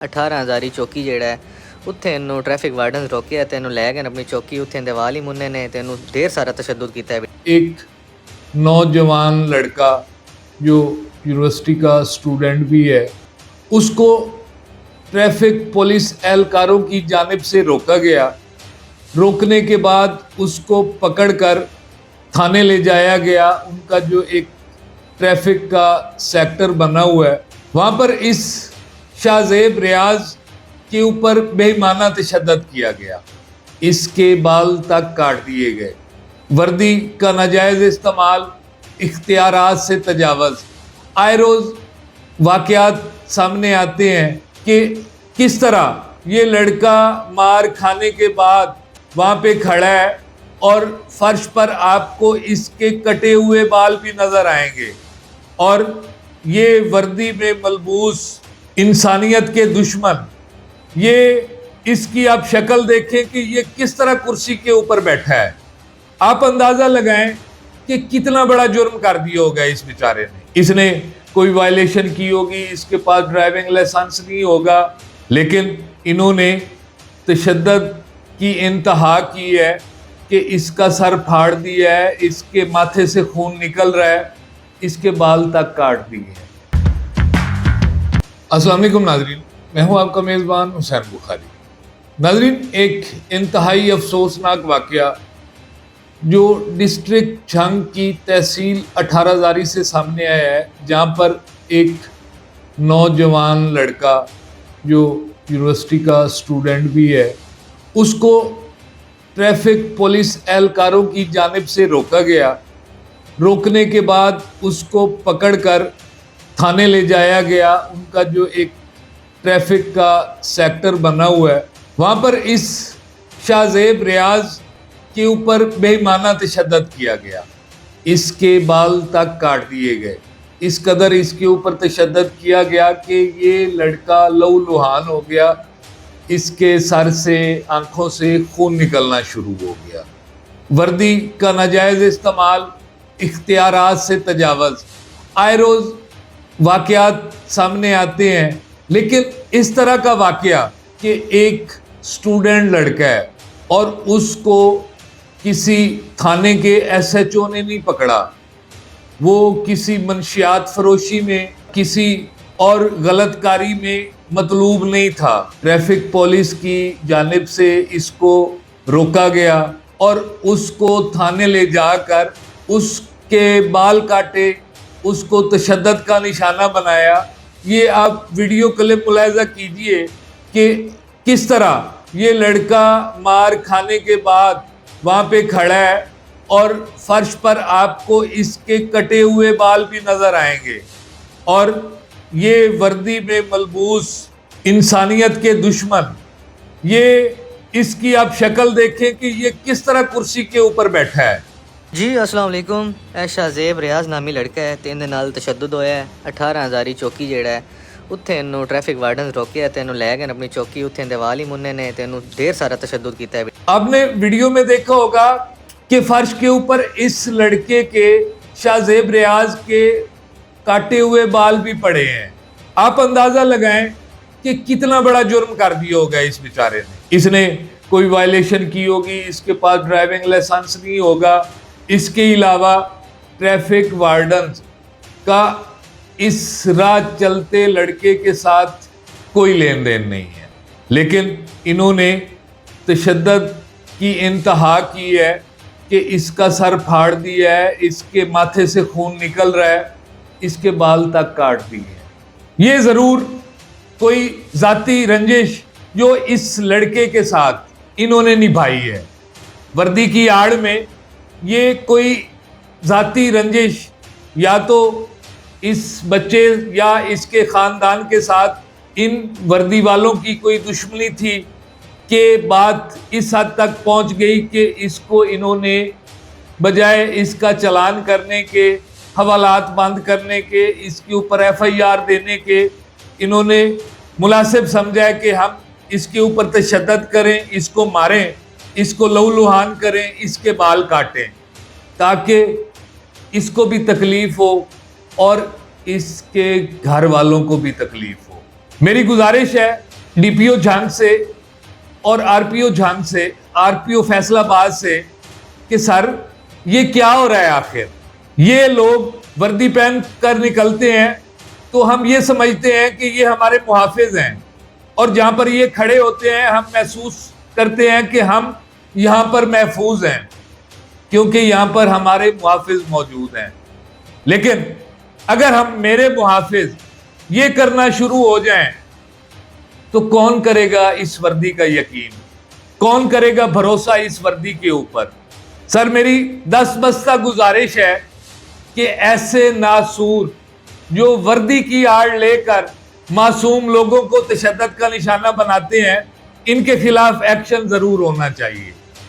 18,000 ਚੌਕੀ ਜਿਹੜਾ ਹੈ ਉੱਥੇ ਇਹਨੂੰ ਟ੍ਰੈਫਿਕ ਵਾਰਡਨ ਰੋਕਿਆ ਤੇ ਇਹਨੂੰ ਲੈ ਗਏ ਆਪਣੀ ਚੌਕੀ ਉੱਥੇ ਦੇ ਵਾਲ ਹੀ ਮੁੰਨੇ ਨੇ ਤੇ ਇਹਨੂੰ ਢੇਰ ਸਾਰਾ ਤਸ਼ੱਦਦ ਕੀਤਾ है। एक नौजवान लड़का जो यूनिवर्सिटी का स्टूडेंट भी है, उसको ट्रैफिक पुलिस एहलकारों की जानिब से रोका गया। रोकने के बाद उसको पकड़कर थाने ले जाया गया। उनका जो एक ट्रैफिक का सेक्टर बना हुआ है, वहाँ पर इस शाहजेब रियाज के ऊपर बेईमाना तशद्दुद किया गया। इसके बाल तक काट दिए गए। वर्दी का नाजायज़ इस्तेमाल, इख्तियारात से तजावज़, आए रोज़ वाक़यात सामने आते हैं कि किस तरह ये लड़का मार खाने के बाद वहाँ पे खड़ा है और फर्श पर आपको इसके कटे हुए बाल भी नज़र आएंगे। और ये वर्दी में मलबूस इंसानियत के दुश्मन, ये इसकी आप शक्ल देखें कि ये किस तरह कुर्सी के ऊपर बैठा है। आप अंदाज़ा लगाएं कि कितना बड़ा जुर्म कर दिया होगा इस बेचारे ने। इसने कोई वायलेशन की होगी, इसके पास ड्राइविंग लाइसेंस नहीं होगा, लेकिन इन्होंने तशद्दुद की इंतहा की है कि इसका सर फाड़ दिया है, इसके माथे से खून निकल रहा है, इसके बाल तक काट दिए हैं। अस्सलाम वालेकुम नाज़रीन, मैं हूँ आपका मेज़बान हुसैन बुखारी। नाज़रीन, एक इंतहाई अफसोसनाक वाक़या जो डिस्ट्रिक्ट झंग की तहसील 18,000 से सामने आया है, जहाँ पर एक नौजवान लड़का जो यूनिवर्सिटी का स्टूडेंट भी है, उसको ट्रैफिक पुलिस एहलकारों की जानिब से रोका गया। रोकने के बाद उसको पकड़कर थाने ले जाया गया। उनका जो एक ट्रैफिक का सेक्टर बना हुआ है, वहाँ पर इस शाहजेब रियाज के ऊपर बेईमाना तशद्दुद किया गया। इसके बाल तक काट दिए गए। इस कदर इसके ऊपर तशद्दुद किया गया कि ये लड़का लहूलुहान हो गया। इसके सर से, आँखों से खून निकलना शुरू हो गया। वर्दी का नाजायज़ इस्तेमाल, इख्तियारात से तजावज़, आए रोज़ वाक़यात सामने आते हैं, लेकिन इस तरह का वाक़या कि एक स्टूडेंट लड़का है और उसको किसी थाने के SHO ने नहीं पकड़ा, वो किसी मनशियात फरोशी में, किसी और गलतकारी में मतलूब नहीं था। ट्रैफिक पुलिस की जानिब से इसको रोका गया और उसको थाने ले जाकर उसके बाल काटे, उसको तशद्दुद का निशाना बनाया। ये आप वीडियो क्लिप मुलाहिज़ा कीजिए कि किस तरह ये लड़का मार खाने के बाद वहाँ पे खड़ा है और फर्श पर आपको इसके कटे हुए बाल भी नज़र आएंगे। और ये वर्दी में मलबूस इंसानियत के दुश्मन, ये इसकी आप शक्ल देखें कि ये किस तरह कुर्सी के ऊपर बैठा है। जी अस्सलाम वालेकुम। शाहजेब रियाज नामी लड़का है ਤੇ ਇਹਦੇ ਨਾਲ ਤਸ਼ੱਦਦ ਹੋਇਆ ਹੈ। 18,000 ਚੌਕੀ ਜਿਹੜਾ ਹੈ ਉੱਥੇ ਇਹਨੂੰ ਟ੍ਰੈਫਿਕ ਵਾਰਡਨ ਰੋਕਿਆ ਤੇ ਇਹਨੂੰ ਲੈ ਗਏ ਆਪਣੀ ਚੌਕੀ ਉੱਥੇ ਦੇ ਵਾਲ ਹੀ ਮੁੰਨੇ ਨੇ ਤੇ ਇਹਨੂੰ ਢੇਰ ਸਾਰਾ ਤਸ਼ੱਦਦ ਕੀਤਾ है। आपने वीडियो में देखा होगा कि फर्श के ऊपर इस लड़के के शाहजेब रियाज के काटे हुए बाल भी पड़े हैं। आप अंदाज़ा लगाएं कि कितना बड़ा जुर्म कर दिया होगा इस बेचारे ने। इसने कोई वायलेशन की होगी, इसके पास ड्राइविंग लाइसेंस नहीं होगा। इसके अलावा ट्रैफिक वार्डन का इस राह चलते लड़के के साथ कोई लेन देन नहीं है, लेकिन इन्होंने तशद्दुद की इंतहा की है कि इसका सर फाड़ दिया है, इसके माथे से खून निकल रहा है, इसके बाल तक काट दिए हैं। ये ज़रूर कोई ज़ाती रंजिश जो इस लड़के के साथ इन्होंने निभाई है। वर्दी की आड़ में ये कोई ज़ाती रंजिश या तो इस बच्चे या इसके ख़ानदान के साथ इन वर्दी वालों की कोई दुश्मनी थी कि बात इस हद तक पहुंच गई कि इसको इन्होंने बजाय इसका चालान करने के, हवालात बंद करने के, इसके ऊपर FIR देने के, इन्होंने मुनासिब समझा है कि हम इसके ऊपर तशद्दुद करें, इसको मारें, इसको लहूलुहान करें, इसके बाल काटें, ताकि इसको भी तकलीफ़ हो और इसके घर वालों को भी तकलीफ़ हो। मेरी गुजारिश है डीपीओ झांग से और आरपीओ झांग से, आरपीओ फैसलाबाद से कि सर ये क्या हो रहा है आखिर। ये लोग वर्दी पहन कर निकलते हैं तो हम ये समझते हैं कि ये हमारे मुहाफिज हैं, और जहां पर ये खड़े होते हैं हम महसूस करते हैं कि हम यहां पर महफूज हैं क्योंकि यहां पर हमारे मुहाफिज मौजूद हैं। लेकिन अगर हम मेरे मुहाफिज ये करना शुरू हो जाएं तो कौन करेगा इस वर्दी का यकीन, कौन करेगा भरोसा इस वर्दी के ऊपर। सर मेरी 10 बस्ता गुजारिश है कि ऐसे नासूर जो वर्दी की आड़ लेकर मासूम लोगों को तशद्दुद का निशाना बनाते हैं, इनके खिलाफ एक्शन जरूर होना चाहिए।